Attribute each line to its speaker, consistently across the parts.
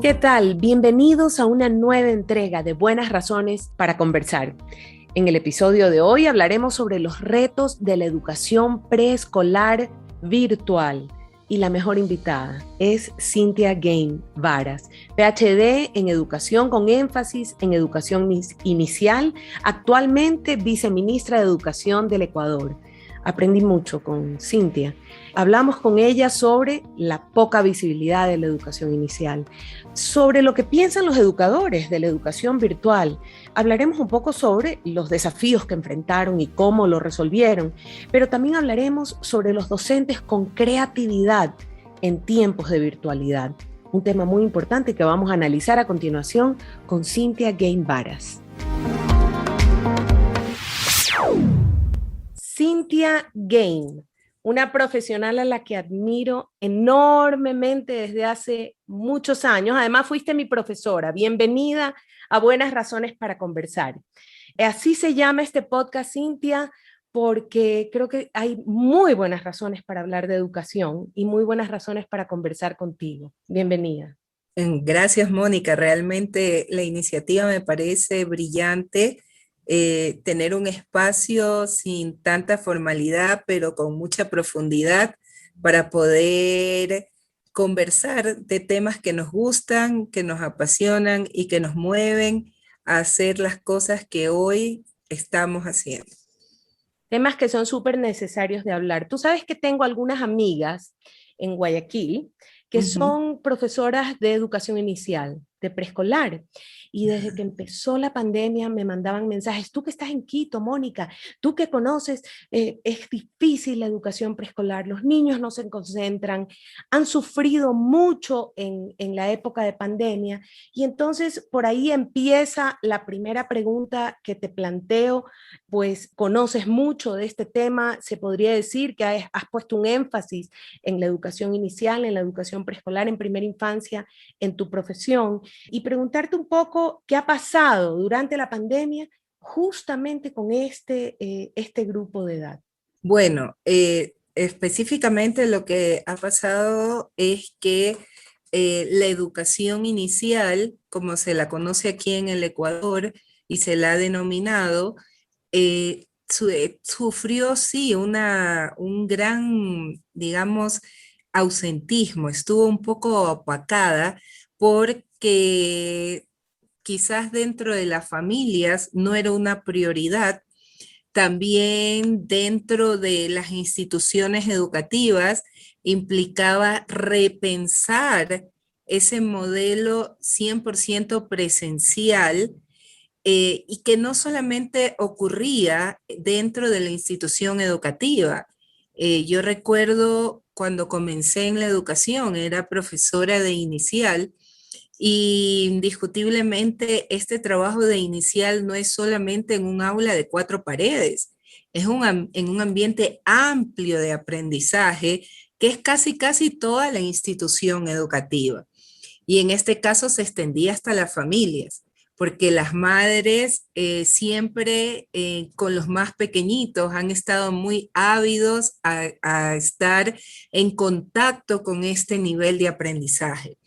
Speaker 1: ¿Qué tal? Bienvenidos a una nueva entrega de Buenas Razones para Conversar. En el episodio de hoy hablaremos sobre los retos de la educación preescolar virtual. Y la mejor invitada es Cynthia Gain Varas, PhD en Educación con énfasis en Educación Inicial, actualmente viceministra de Educación del Ecuador. Aprendí mucho con Cynthia. Hablamos con ella sobre la poca visibilidad de la educación inicial, sobre lo que piensan los educadores de la educación virtual. Hablaremos un poco sobre los desafíos que enfrentaron y cómo lo resolvieron, pero también hablaremos sobre los docentes con creatividad en tiempos de virtualidad, un tema muy importante que vamos a analizar a continuación con Cynthia Gain Varas. Cynthia Gain, una profesional a la que admiro enormemente desde hace muchos años. Además, fuiste mi profesora. Bienvenida a Buenas Razones para Conversar. Así se llama este podcast, Cynthia, porque creo que hay muy buenas razones para hablar de educación y muy buenas razones para conversar contigo. Bienvenida.
Speaker 2: Gracias, Mónica. Realmente la iniciativa me parece brillante. Tener un espacio sin tanta formalidad, pero con mucha profundidad para poder conversar de temas que nos gustan, que nos apasionan y que nos mueven a hacer las cosas que hoy estamos haciendo.
Speaker 1: Temas que son súper necesarios de hablar. Tú sabes que tengo algunas amigas en Guayaquil que son profesoras de educación inicial, de preescolar. Y desde que empezó la pandemia me mandaban mensajes, tú que estás en Quito, Mónica, tú que conoces, es difícil la educación preescolar, los niños no se concentran, han sufrido mucho en la época de pandemia. Y entonces por ahí empieza la primera pregunta que te planteo, pues conoces mucho de este tema, se podría decir que has puesto un énfasis en la educación inicial, en la educación preescolar, en primera infancia, en tu profesión, y preguntarte un poco qué ha pasado durante la pandemia justamente con este grupo de edad.
Speaker 2: Bueno, específicamente lo que ha pasado es que la educación inicial, como se la conoce aquí en el Ecuador y se la ha denominado, sufrió sí un gran, digamos, ausentismo, estuvo un poco opacada porque quizás dentro de las familias no era una prioridad. También dentro de las instituciones educativas implicaba repensar ese modelo 100% presencial, y que no solamente ocurría dentro de la institución educativa. Yo recuerdo cuando comencé en la educación, era profesora de inicial, y indiscutiblemente este trabajo de inicial no es solamente en un aula de 4 paredes, es en un ambiente amplio de aprendizaje que es casi toda la institución educativa. Y en este caso se extendía hasta las familias, porque las madres siempre con los más pequeñitos han estado muy ávidos a estar en contacto con este nivel de aprendizaje.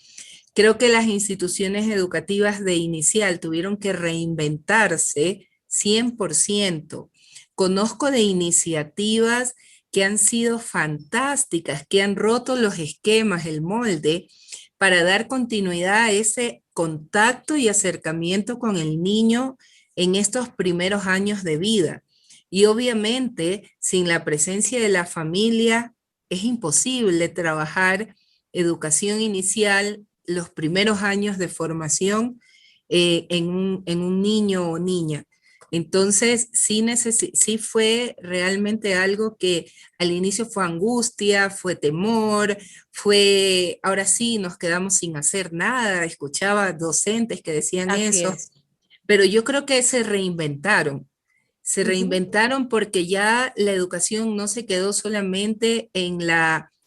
Speaker 2: Creo que las instituciones educativas de inicial tuvieron que reinventarse 100%. Conozco de iniciativas que han sido fantásticas, que han roto los esquemas, el molde, para dar continuidad a ese contacto y acercamiento con el niño en estos primeros años de vida. Y obviamente, sin la presencia de la familia, es imposible trabajar educación inicial, los primeros años de formación en un niño o niña. Entonces, sí fue realmente algo que al inicio fue angustia, fue temor, ahora sí, nos quedamos sin hacer nada, escuchaba docentes que decían
Speaker 1: Así
Speaker 2: eso,
Speaker 1: es.
Speaker 2: pero yo creo que se reinventaron porque ya la educación no se quedó solamente en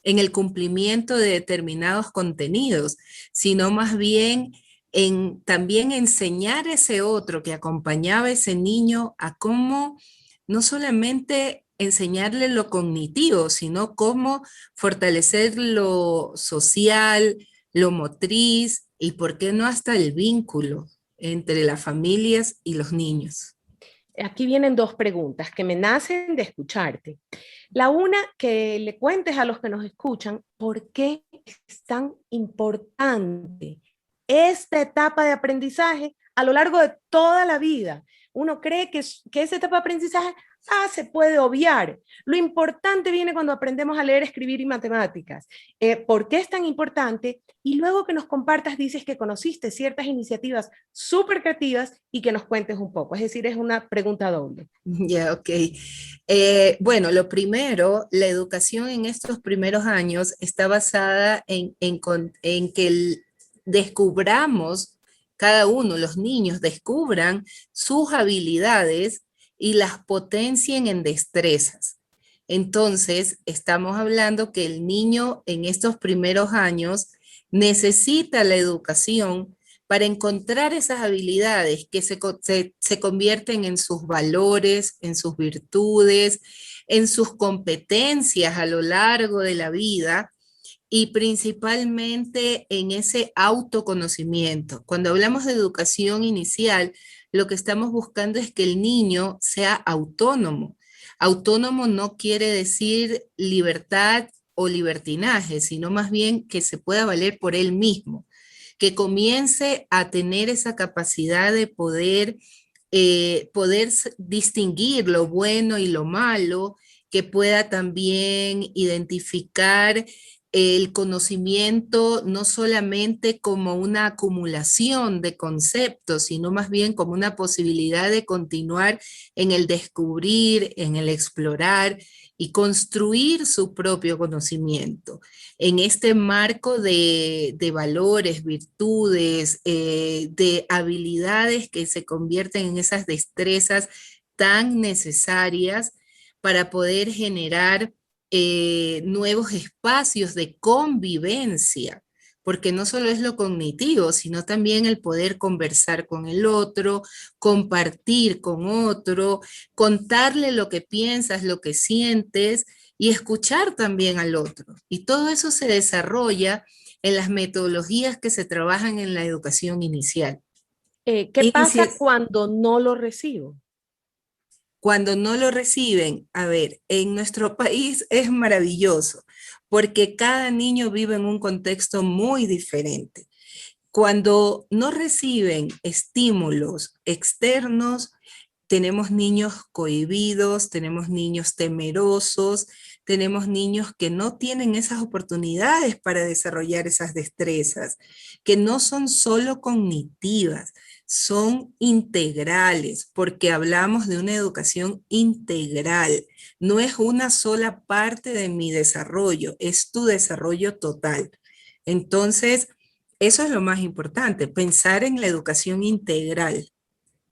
Speaker 2: el cumplimiento de determinados contenidos, sino más bien en también enseñar a ese otro que acompañaba a ese niño a cómo no solamente enseñarle lo cognitivo, sino cómo fortalecer lo social, lo motriz, y por qué no hasta el vínculo entre las familias y los niños.
Speaker 1: Aquí vienen dos preguntas que me nacen de escucharte. La una, que le cuentes a los que nos escuchan por qué es tan importante esta etapa de aprendizaje a lo largo de toda la vida. Uno cree que esa etapa de aprendizaje se puede obviar. Lo importante viene cuando aprendemos a leer, escribir y matemáticas. ¿Por qué es tan importante? Y luego que nos compartas, dices que conociste ciertas iniciativas súper creativas y que nos cuentes un poco. Es decir, es una pregunta doble.
Speaker 2: Ya, ok. Bueno, lo primero, la educación en estos primeros años está basada en que descubramos, cada uno, los niños descubran sus habilidades y las potencien en destrezas. Entonces, estamos hablando que el niño en estos primeros años necesita la educación para encontrar esas habilidades que se convierten en sus valores, en sus virtudes, en sus competencias a lo largo de la vida y principalmente en ese autoconocimiento. Cuando hablamos de educación inicial, lo que estamos buscando es que el niño sea autónomo. Autónomo no quiere decir libertad o libertinaje, sino más bien que se pueda valer por él mismo, que comience a tener esa capacidad de poder distinguir lo bueno y lo malo, que pueda también identificar el conocimiento no solamente como una acumulación de conceptos, sino más bien como una posibilidad de continuar en el descubrir, en el explorar y construir su propio conocimiento en este marco de valores, virtudes, de habilidades que se convierten en esas destrezas tan necesarias para poder generar nuevos espacios de convivencia, porque no solo es lo cognitivo, sino también el poder conversar con el otro, compartir con otro, contarle lo que piensas, lo que sientes y escuchar también al otro. Y todo eso se desarrolla en las metodologías que se trabajan en la educación inicial.
Speaker 1: ¿Qué pasa cuando no lo recibo?
Speaker 2: Cuando no lo reciben, a ver, en nuestro país es maravilloso porque cada niño vive en un contexto muy diferente. Cuando no reciben estímulos externos, tenemos niños cohibidos, tenemos niños temerosos, tenemos niños que no tienen esas oportunidades para desarrollar esas destrezas, que no son solo cognitivas, son integrales, porque hablamos de una educación integral. No es una sola parte de mi desarrollo, es tu desarrollo total. Entonces, eso es lo más importante, pensar en la educación integral,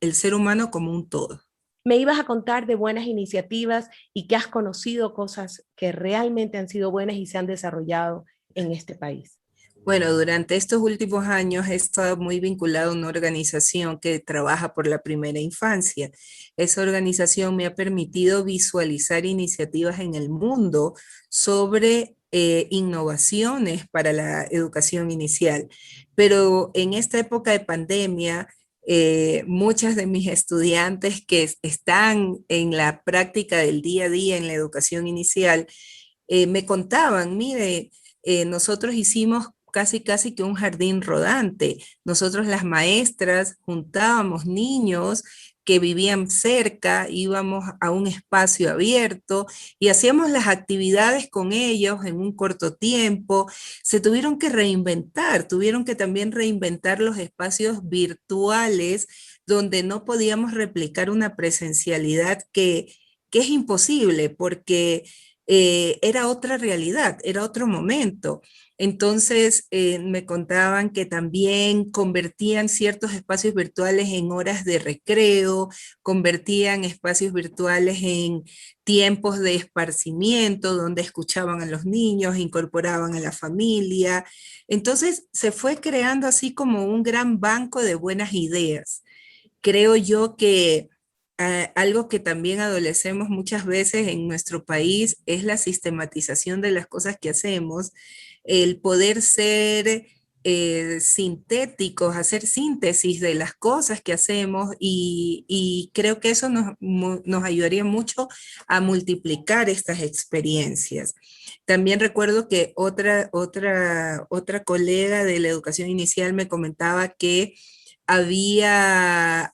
Speaker 2: el ser humano como un todo.
Speaker 1: Me ibas a contar de buenas iniciativas y que has conocido cosas que realmente han sido buenas y se han desarrollado en este país.
Speaker 2: Bueno, durante estos últimos años he estado muy vinculado a una organización que trabaja por la primera infancia. Esa organización me ha permitido visualizar iniciativas en el mundo sobre innovaciones para la educación inicial. Pero en esta época de pandemia, muchas de mis estudiantes que están en la práctica del día a día en la educación inicial, me contaban, mire, nosotros hicimos casi que un jardín rodante. Nosotros las maestras juntábamos niños que vivían cerca, íbamos a un espacio abierto y hacíamos las actividades con ellos en un corto tiempo. Se tuvieron que reinventar, tuvieron que también reinventar los espacios virtuales donde no podíamos replicar una presencialidad que es imposible porque era otra realidad, era otro momento. Entonces me contaban que también convertían ciertos espacios virtuales en horas de recreo, convertían espacios virtuales en tiempos de esparcimiento donde escuchaban a los niños, incorporaban a la familia. Entonces se fue creando así como un gran banco de buenas ideas. Creo yo que algo que también adolecemos muchas veces en nuestro país es la sistematización de las cosas que hacemos, el poder ser sintéticos, hacer síntesis de las cosas que hacemos y creo que eso nos ayudaría mucho a multiplicar estas experiencias. También recuerdo que otra colega de la educación inicial me comentaba que había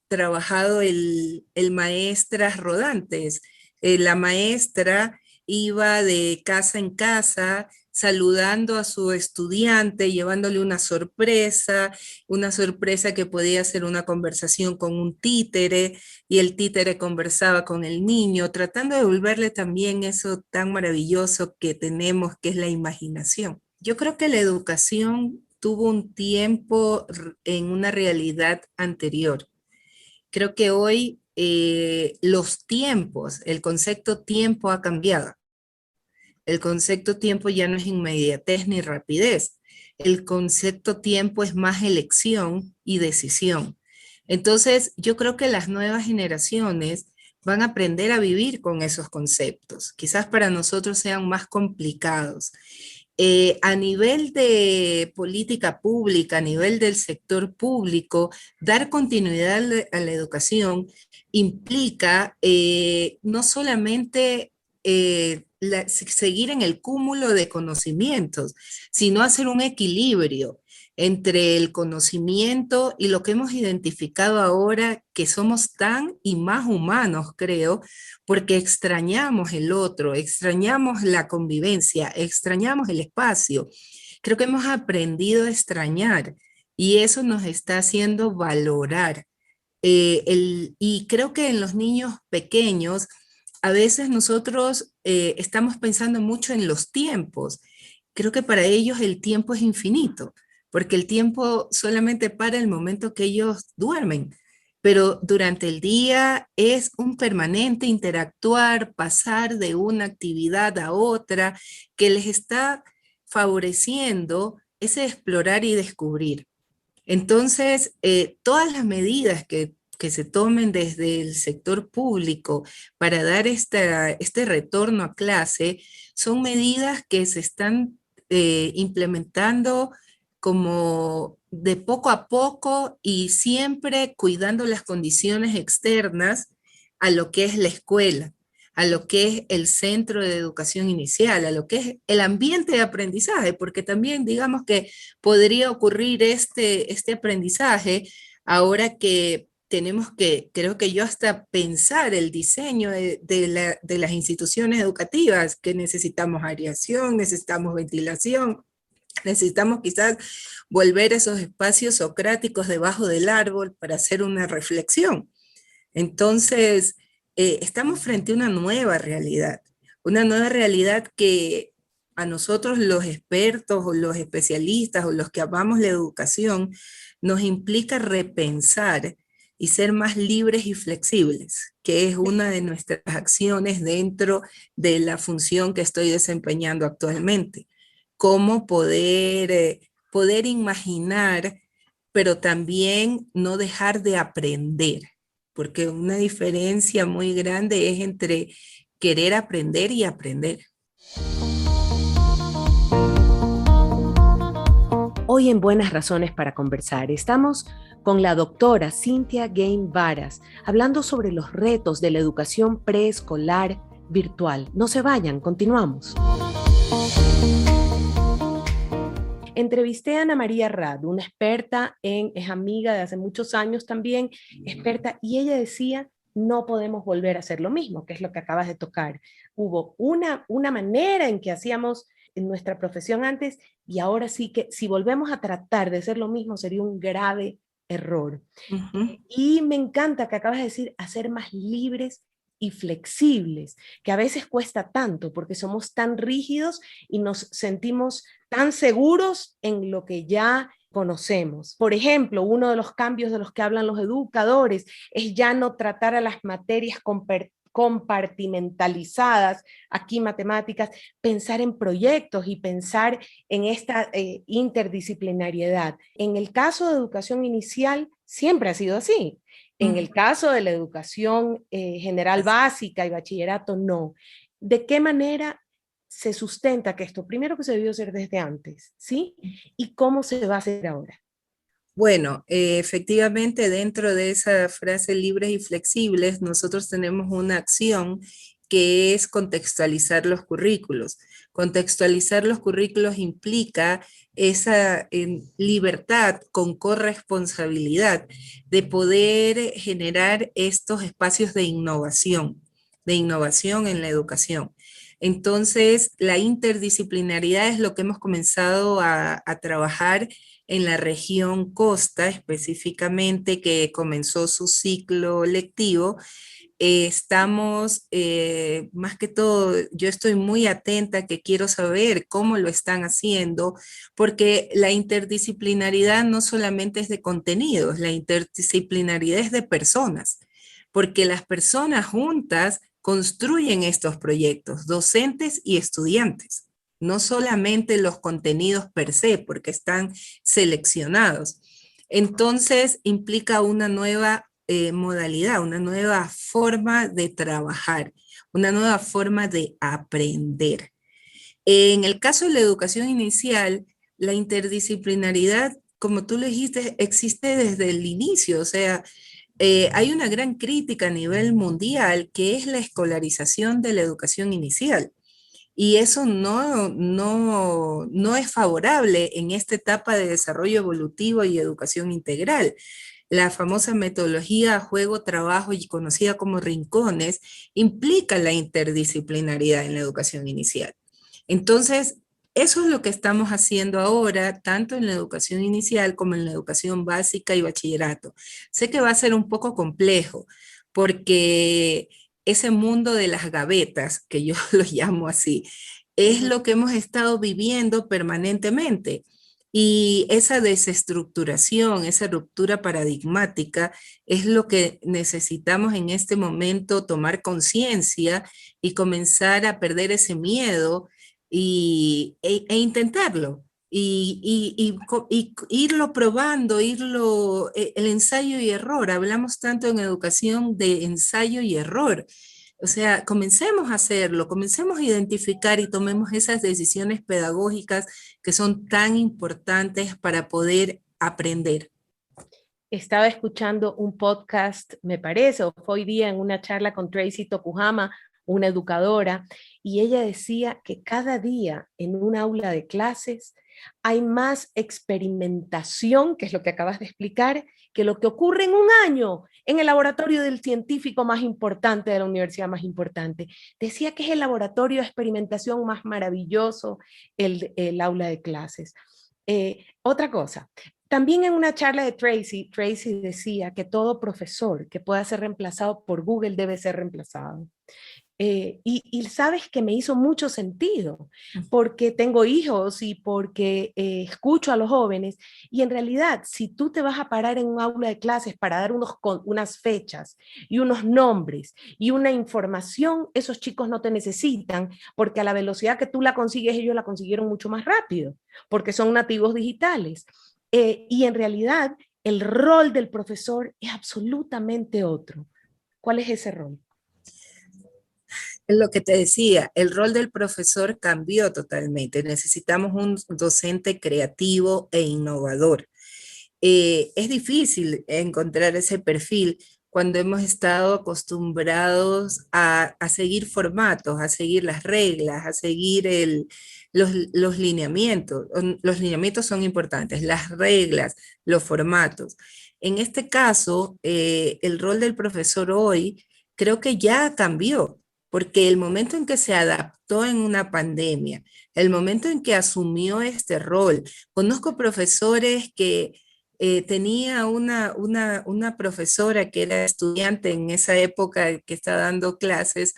Speaker 2: trabajado el maestras rodantes. La maestra iba de casa en casa saludando a su estudiante, llevándole una sorpresa que podía ser una conversación con un títere, y el títere conversaba con el niño, tratando de devolverle también eso tan maravilloso que tenemos, que es la imaginación. Yo creo que la educación tuvo un tiempo en una realidad anterior. Creo que hoy los tiempos, el concepto tiempo ha cambiado. El concepto tiempo ya no es inmediatez ni rapidez. El concepto tiempo es más elección y decisión. Entonces, yo creo que las nuevas generaciones van a aprender a vivir con esos conceptos. Quizás para nosotros sean más complicados. A nivel de política pública, a nivel del sector público, dar continuidad a la educación implica no solamente seguir en el cúmulo de conocimientos, sino hacer un equilibrio entre el conocimiento y lo que hemos identificado ahora, que somos tan y más humanos, creo, porque extrañamos el otro, extrañamos la convivencia, extrañamos el espacio. Creo que hemos aprendido a extrañar y eso nos está haciendo valorar. Y creo que en los niños pequeños, a veces nosotros estamos pensando mucho en los tiempos. Creo que para ellos el tiempo es infinito, porque el tiempo solamente para el momento que ellos duermen, pero durante el día es un permanente interactuar, pasar de una actividad a otra, que les está favoreciendo ese explorar y descubrir. Entonces, todas las medidas que se tomen desde el sector público para dar este retorno a clase son medidas que se están implementando como de poco a poco y siempre cuidando las condiciones externas a lo que es la escuela, a lo que es el centro de educación inicial, a lo que es el ambiente de aprendizaje, porque también digamos que podría ocurrir este aprendizaje ahora que tenemos que, creo que yo hasta pensar el diseño de las instituciones educativas, que necesitamos aireación, necesitamos ventilación, necesitamos quizás volver a esos espacios socráticos debajo del árbol para hacer una reflexión. Entonces, estamos frente a una nueva realidad que a nosotros los expertos o los especialistas o los que amamos la educación nos implica repensar y ser más libres y flexibles, que es una de nuestras acciones dentro de la función que estoy desempeñando actualmente. Cómo poder imaginar, pero también no dejar de aprender, porque una diferencia muy grande es entre querer aprender y aprender.
Speaker 1: Hoy en Buenas Razones para Conversar estamos con la doctora Cynthia Gain Varas, hablando sobre los retos de la educación preescolar virtual. No se vayan, continuamos. Entrevisté a Ana María Rad, una experta es amiga de hace muchos años también, experta, y ella decía, no podemos volver a hacer lo mismo, que es lo que acabas de tocar. Hubo una manera en que hacíamos en nuestra profesión antes, y ahora sí que si volvemos a tratar de hacer lo mismo sería un grave error. Y me encanta que acabas de decir, hacer más libres y flexibles, que a veces cuesta tanto porque somos tan rígidos y nos sentimos tan seguros en lo que ya conocemos. Por ejemplo, uno de los cambios de los que hablan los educadores es ya no tratar a las materias compartimentalizadas, aquí matemáticas, pensar en proyectos y pensar en esta interdisciplinariedad. En el caso de educación inicial, siempre ha sido así. En el caso de la educación general básica y bachillerato, no. ¿De qué manera se sustenta que esto, primero que se debió hacer desde antes, ¿sí? ¿Y cómo se va a hacer ahora?
Speaker 2: Bueno, efectivamente, dentro de esa frase libres y flexibles, nosotros tenemos una acción que es contextualizar los currículos. Contextualizar los currículos implica esa libertad con corresponsabilidad de poder generar estos espacios de innovación en la educación. Entonces, la interdisciplinaridad es lo que hemos comenzado a trabajar en la región Costa, específicamente, que comenzó su ciclo lectivo. Estamos, más que todo, yo estoy muy atenta, que quiero saber cómo lo están haciendo, porque la interdisciplinaridad no solamente es de contenidos, la interdisciplinaridad es de personas, porque las personas juntas construyen estos proyectos, docentes y estudiantes, no solamente los contenidos per se, porque están seleccionados. Entonces, implica una nueva modalidad, una nueva forma de trabajar, una nueva forma de aprender. En el caso de la educación inicial, la interdisciplinaridad, como tú lo dijiste, existe desde el inicio, o sea, hay una gran crítica a nivel mundial que es la escolarización de la educación inicial. Y eso no es favorable en esta etapa de desarrollo evolutivo y educación integral. La famosa metodología juego, trabajo y conocida como rincones implica la interdisciplinaridad en la educación inicial. Entonces, eso es lo que estamos haciendo ahora, tanto en la educación inicial como en la educación básica y bachillerato. Sé que va a ser un poco complejo porque ese mundo de las gavetas, que yo lo llamo así, es lo que hemos estado viviendo permanentemente. Y esa desestructuración, esa ruptura paradigmática es lo que necesitamos en este momento tomar conciencia y comenzar a perder ese miedo e intentarlo. Y irlo probando, el ensayo y error. Hablamos tanto en educación de ensayo y error. O sea, comencemos a hacerlo, comencemos a identificar y tomemos esas decisiones pedagógicas que son tan importantes para poder aprender.
Speaker 1: Estaba escuchando un podcast, me parece, o fue hoy día en una charla con Tracy Tokuhama, una educadora, y ella decía que cada día en un aula de clases hay más experimentación, que es lo que acabas de explicar, que lo que ocurre en un año en el laboratorio del científico más importante de la universidad más importante. Decía que es el laboratorio de experimentación más maravilloso, el aula de clases. Otra cosa, también en una charla de Tracy decía que todo profesor que pueda ser reemplazado por Google debe ser reemplazado. Y sabes que me hizo mucho sentido, porque tengo hijos y porque escucho a los jóvenes, y en realidad, si tú te vas a parar en un aula de clases para dar unas fechas y unos nombres y una información, esos chicos no te necesitan, porque a la velocidad que tú la consigues, ellos la consiguieron mucho más rápido, porque son nativos digitales. Y en realidad, el rol del profesor es absolutamente otro. ¿Cuál es ese rol?
Speaker 2: Es lo que te decía, el rol del profesor cambió totalmente. Necesitamos un docente creativo e innovador. Es difícil encontrar ese perfil cuando hemos estado acostumbrados a seguir formatos, a seguir las reglas, a seguir los lineamientos. Los lineamientos son importantes, las reglas, los formatos. En este caso, el rol del profesor hoy creo que ya cambió, porque el momento en que se adaptó en una pandemia, el momento en que asumió este rol, conozco profesores que tenía una profesora que era estudiante en esa época que estaba dando clases,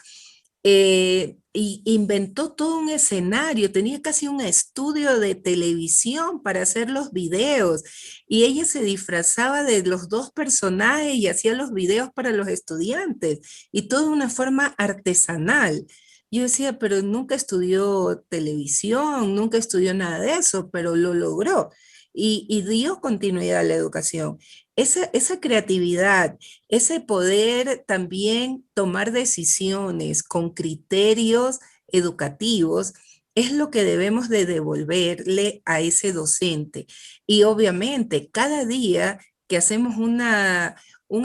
Speaker 2: y inventó todo un escenario, tenía casi un estudio de televisión para hacer los videos, y ella se disfrazaba de los dos personajes y hacía los videos para los estudiantes, y todo de una forma artesanal. Yo decía, pero nunca estudió televisión, nunca estudió nada de eso, pero lo logró y dio continuidad a la educación. Esa creatividad, ese poder también tomar decisiones con criterios educativos, es lo que debemos de devolverle a ese docente. Y obviamente, cada día que hacemos un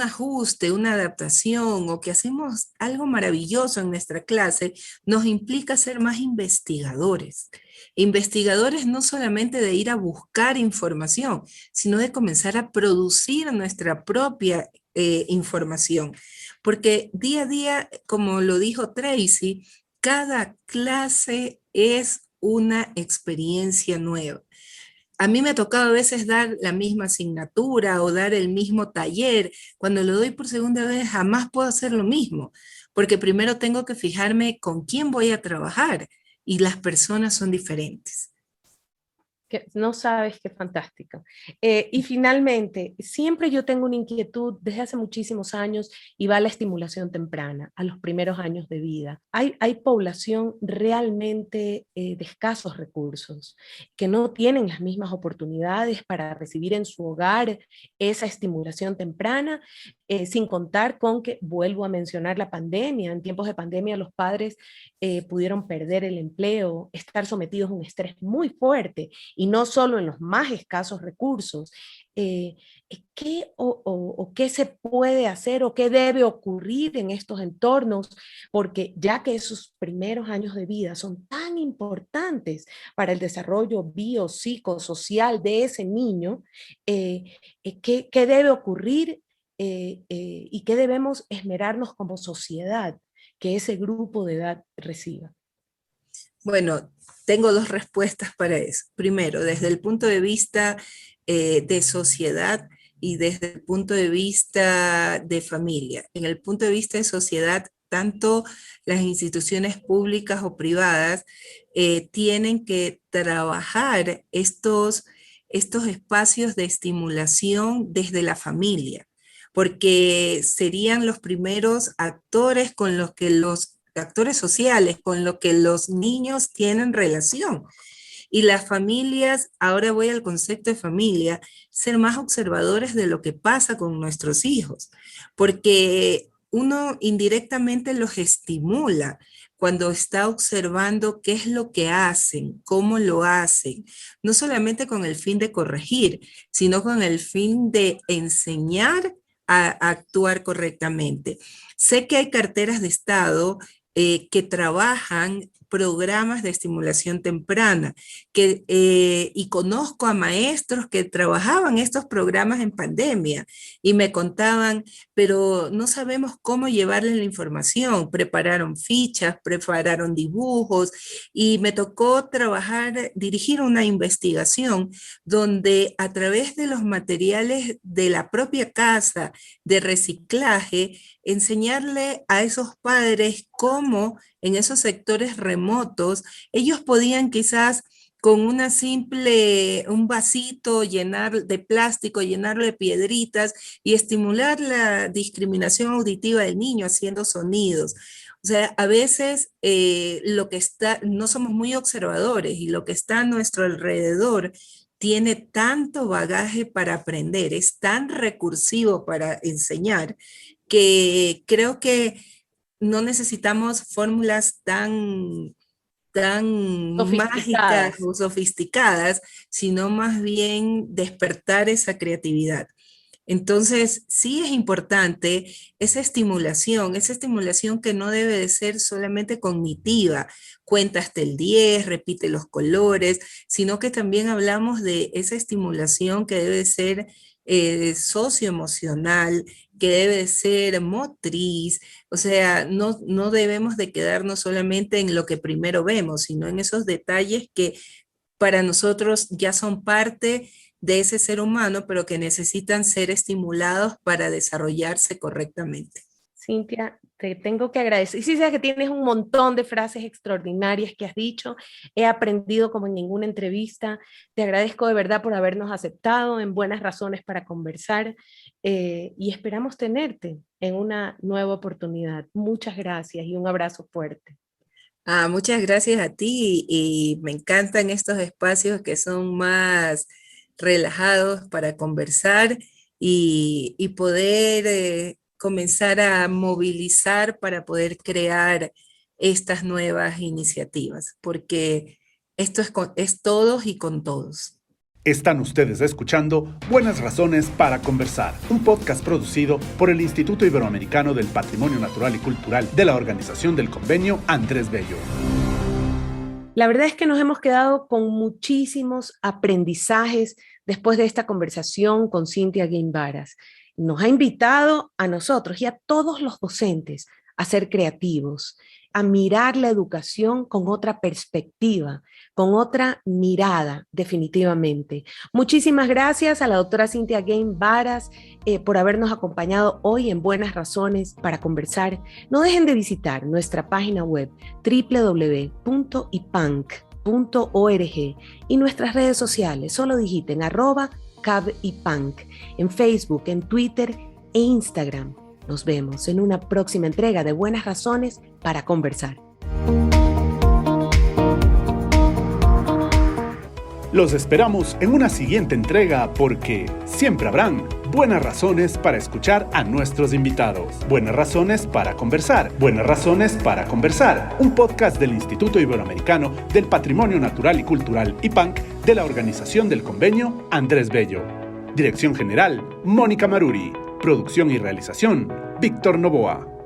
Speaker 2: ajuste, una adaptación o que hacemos algo maravilloso en nuestra clase, nos implica ser más investigadores. Investigadores no solamente de ir a buscar información, sino de comenzar a producir nuestra propia información. Porque día a día, como lo dijo Tracy, cada clase es una experiencia nueva. A mí me ha tocado a veces dar la misma asignatura o dar el mismo taller. Cuando lo doy por segunda vez, jamás puedo hacer lo mismo, porque primero tengo que fijarme con quién voy a trabajar y las personas son diferentes.
Speaker 1: Que no sabes qué fantástico. Y finalmente, siempre yo tengo una inquietud desde hace muchísimos años y va a la estimulación temprana, a los primeros años de vida. Hay población realmente de escasos recursos, que no tienen las mismas oportunidades para recibir en su hogar esa estimulación temprana, sin contar con que, vuelvo a mencionar la pandemia, en tiempos de pandemia los padres pudieron perder el empleo, estar sometidos a un estrés muy fuerte y no solo en los más escasos recursos. ¿Qué se puede hacer o qué debe ocurrir en estos entornos? Porque ya que esos primeros años de vida son tan importantes para el desarrollo biopsicosocial de ese niño, ¿qué debe ocurrir y qué debemos esmerarnos como sociedad que ese grupo de edad reciba?
Speaker 2: Bueno, tengo dos respuestas para eso. Primero, desde el punto de vista de sociedad y desde el punto de vista de familia. En el punto de vista de sociedad, tanto las instituciones públicas o privadas tienen que trabajar estos espacios de estimulación desde la familia, porque serían los primeros actores con los que los actores sociales con los que los niños tienen relación. Y las familias, ahora voy al concepto de familia, ser más observadores de lo que pasa con nuestros hijos, porque uno indirectamente los estimula cuando está observando qué es lo que hacen, cómo lo hacen, no solamente con el fin de corregir, sino con el fin de enseñar a actuar correctamente. Sé que hay carteras de Estado que trabajan programas de estimulación temprana, y conozco a maestros que trabajaban estos programas en pandemia y me contaban, pero no sabemos cómo llevarles la información. Prepararon fichas, prepararon dibujos y me tocó trabajar, dirigir una investigación donde a través de los materiales de la propia casa de reciclaje, enseñarle a esos padres cómo en esos sectores remotos ellos podían quizás con un vasito llenar de plástico, llenarlo de piedritas y estimular la discriminación auditiva del niño haciendo sonidos. O sea, a veces no somos muy observadores y lo que está a nuestro alrededor tiene tanto bagaje para aprender, es tan recursivo para enseñar, que creo que no necesitamos fórmulas tan mágicas
Speaker 1: Sofisticadas.
Speaker 2: o sofisticadas, sino más bien despertar esa creatividad. Entonces, sí es importante esa estimulación que no debe de ser solamente cognitiva, cuenta hasta el 10, repite los colores, sino que también hablamos de esa estimulación que debe ser socioemocional, que debe ser motriz, o sea, no debemos de quedarnos solamente en lo que primero vemos, sino en esos detalles que para nosotros ya son parte de ese ser humano, pero que necesitan ser estimulados para desarrollarse correctamente.
Speaker 1: Cintia, te tengo que agradecer. Y sí, sé que tienes un montón de frases extraordinarias que has dicho. He aprendido como en ninguna entrevista. Te agradezco de verdad por habernos aceptado en Buenas Razones para Conversar y esperamos tenerte en una nueva oportunidad. Muchas gracias y un abrazo fuerte.
Speaker 2: Muchas gracias a ti y me encantan estos espacios que son más relajados para conversar y poder comenzar a movilizar para poder crear estas nuevas iniciativas, porque esto es todos y con todos.
Speaker 3: Están ustedes escuchando Buenas Razones para Conversar, un podcast producido por el Instituto Iberoamericano del Patrimonio Natural y Cultural de la Organización del Convenio Andrés Bello.
Speaker 1: La verdad es que nos hemos quedado con muchísimos aprendizajes después de esta conversación con Cynthia Gain Varas. Nos ha invitado a nosotros y a todos los docentes a ser creativos, a mirar la educación con otra perspectiva, con otra mirada, definitivamente. Muchísimas gracias a la doctora Cynthia Gain Varas por habernos acompañado hoy en Buenas Razones para Conversar. No dejen de visitar nuestra página web www.ipanc.org y nuestras redes sociales. Solo digiten @cabipanc en Facebook, en Twitter e Instagram. Nos vemos en una próxima entrega de Buenas Razones para Conversar.
Speaker 3: Los esperamos en una siguiente entrega porque siempre habrán buenas razones para escuchar a nuestros invitados. Buenas Razones para Conversar. Buenas Razones para Conversar. Un podcast del Instituto Iberoamericano del Patrimonio Natural y Cultural IPANC de la Organización del Convenio Andrés Bello. Dirección General, Mónica Maruri. Producción y realización, Víctor Novoa.